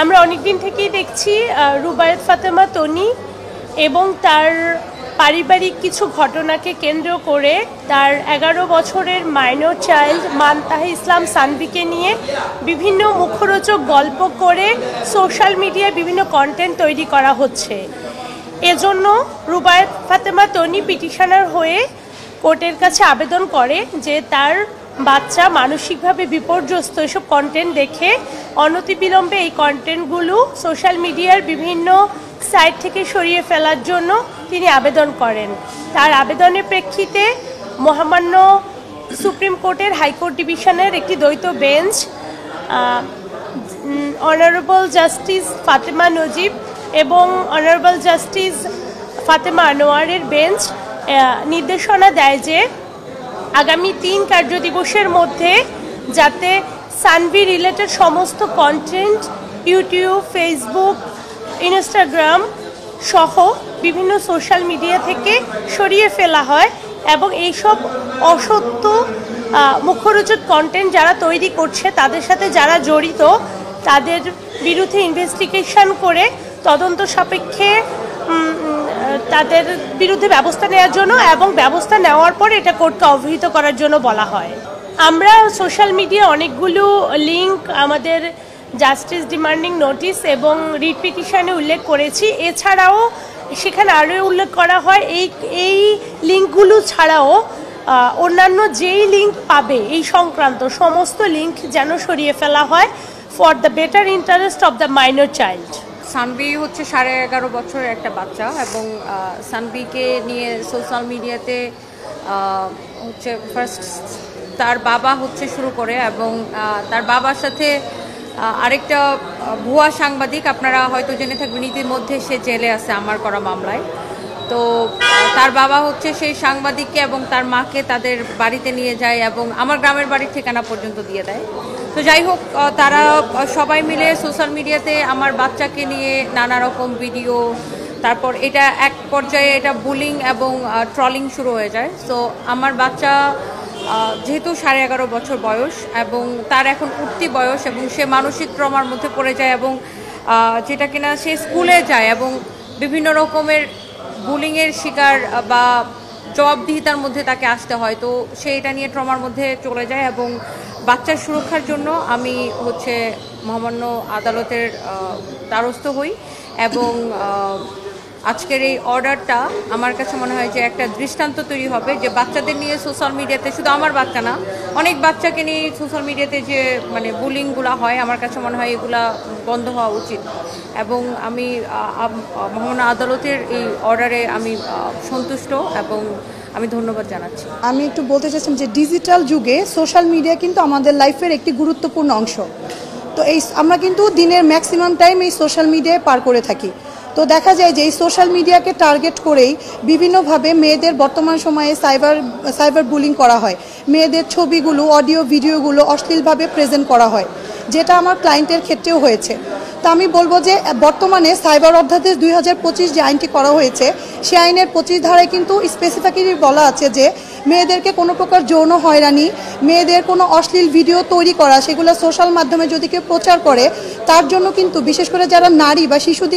আমরা অনেকদিন থেকেই দেখছি রুবায়েত ফাতেমা তনি এবং তার পারিবারিক কিছু ঘটনাকে কেন্দ্র করে তার 11 বছরের মাইনর চাইল্ড মানতাহা ইসলাম সানভিকে নিয়ে বিভিন্ন মুখরোচক গল্প করে সোশ্যাল মিডিয়ায় বিভিন্ন কন্টেন্ট তৈরি করা হচ্ছে। এজন্য রুবায়েত ফাতেমা তনি পিটিশনার হয়ে কোর্টের কাছে আবেদন করে যে তার বাচ্চা মানসিকভাবে বিপর্যস্ত এসব কন্টেন্ট দেখে অনতিবিলম্বে এই কন্টেন্টগুলো সোশ্যাল মিডিয়ার বিভিন্ন সাইট থেকে সরিয়ে ফেলার জন্য তিনি আবেদন করেন। তার আবেদনের প্রেক্ষিতে মহামান্য সুপ্রিম কোর্টের হাইকোর্ট ডিভিশনের একটি দ্বৈত bench honourable justice Fatema Najeeb এবং অনারেবল জাস্টিস ফাতেমা আনোয়ারের বেঞ্চ নির্দেশনা দেয় যে আগামী 3 কার্যদিবসের মধ্যে যাতে সানভি রিলেটেড সমস্ত কন্টেন্ট ইউটিউব, ফেসবুক, ইনস্টাগ্রাম সহ বিভিন্ন সোশ্যাল মিডিয়া থেকে সরিয়ে ফেলা হয় এবং এইসব অসত্য মুখরোচক কন্টেন্ট যারা তৈরি করছে তাদের সাথে যারা জড়িত তাদের বিরুদ্ধে ইনভেস্টিগেশন করে তদন্ত সাপেক্ষে তাদের বিরুদ্ধে ব্যবস্থা নেওয়ার জন্য এবং ব্যবস্থা নেওয়ার পর এটা কোর্টকে অবহিত করার জন্য বলা হয়। আমরা সোশ্যাল মিডিয়া অনেকগুলো লিঙ্ক আমাদের জাস্টিস ডিমান্ডিং নোটিশ এবং রিট পিটিশনে উল্লেখ করেছি। এছাড়াও সেখানে আরও উল্লেখ করা হয় এই লিঙ্কগুলো ছাড়াও অন্যান্য যেই লিঙ্ক পাবে এই সংক্রান্ত সমস্ত লিঙ্ক যেন সরিয়ে ফেলা হয় for the better interest of the minor child. Sanvi হচ্ছে 11.5 বছরের একটা বাচ্চা এবং সানভিকে নিয়ে সোশ্যাল মিডিয়াতে হচ্ছে ফার্স্ট তার বাবা হচ্ছে শুরু করে এবং তার বাবার সাথে আরেকটা ভুয়া সাংবাদিক, আপনারা হয়তো জেনে থাকবেন ইতিমধ্যে সে জেলে আছে আমার করা মামলায়। তো তার বাবা হচ্ছে সেই সাংবাদিককে এবং তার মাকে তাদের বাড়িতে নিয়ে যায় এবং আমার গ্রামের বাড়ির ঠিকানা পর্যন্ত দিয়ে দেয়। তো যাই হোক, তারা সবাই মিলে সোশ্যাল মিডিয়াতে আমার বাচ্চাকে নিয়ে নানা রকম ভিডিও, তারপর এটা এক পর্যায়ে এটা বুলিং এবং ট্রলিং শুরু হয়ে যায়। সো আমার বাচ্চা যেহেতু 11.5 বছর বয়স এবং তার এখন উঠতি বয়স এবং সে মানসিক ট্রমার মধ্যে পড়ে যায় এবং যেটা কিনা সে স্কুলে যায় এবং বিভিন্ন রকমের বুলিংয়ের শিকার বা জবাবদিহিতার মধ্যে তাকে আসতে হয়। তো সে এটা নিয়ে ট্রমার মধ্যে চলে যায় এবং বাচ্চার সুরক্ষার জন্য আমি হচ্ছে মহামান্য আদালতের দ্বারস্থ হই এবং আজকের এই অর্ডারটা আমার কাছে মনে হয় যে একটা দৃষ্টান্ত তৈরি হবে যে বাচ্চাদের নিয়ে সোশ্যাল মিডিয়াতে, শুধু আমার বাচ্চা না অনেক বাচ্চাকে নিয়ে সোশ্যাল মিডিয়াতে যে মানে বুলিংগুলো হয় আমার কাছে মনে হয় এগুলা বন্ধ হওয়া উচিত এবং আমি মহামান্য আদালতের এই অর্ডারে আমি সন্তুষ্ট এবং আমি ধন্যবাদ জানাচ্ছি। আমি একটু বলতে চাচ্ছিলাম যে ডিজিটাল যুগে সোশ্যাল মিডিয়া কিন্তু আমাদের লাইফের একটি গুরুত্বপূর্ণ অংশ। তো আমরা কিন্তু দিনের ম্যাক্সিমাম টাইম এই সোশ্যাল মিডিয়ায় পার করে থাকি। তো দেখা যায় যে এই সোশ্যাল মিডিয়াকে টার্গেট করেই বিভিন্নভাবে মেয়েদের বর্তমান সময়ে সাইবার বুলিং করা হয়। মেয়েদের ছবিগুলো, অডিও ভিডিওগুলো অশ্লীলভাবে প্রেজেন্ট করা হয়, যেটা আমার ক্লায়েন্টের ক্ষেত্রেও হয়েছে। তা আমি বলবো যে বর্তমানে সাইবার অধ্যাদেশ 2025 যে আইনটি করা হয়েছে সে আইনের 25 ধারায় কিন্তু স্পেসিফিক্যালি বলা আছে যে মেয়েদেরকে কোনো প্রকার যৌন হয়রানি, মেয়েদের কোনো অশ্লীল ভিডিও তৈরি করা, সেগুলো সোশ্যাল মাধ্যমে যদি কেউ প্রচার করে তার জন্য কিন্তু বিশেষ করে যারা নারী বা শিশুদের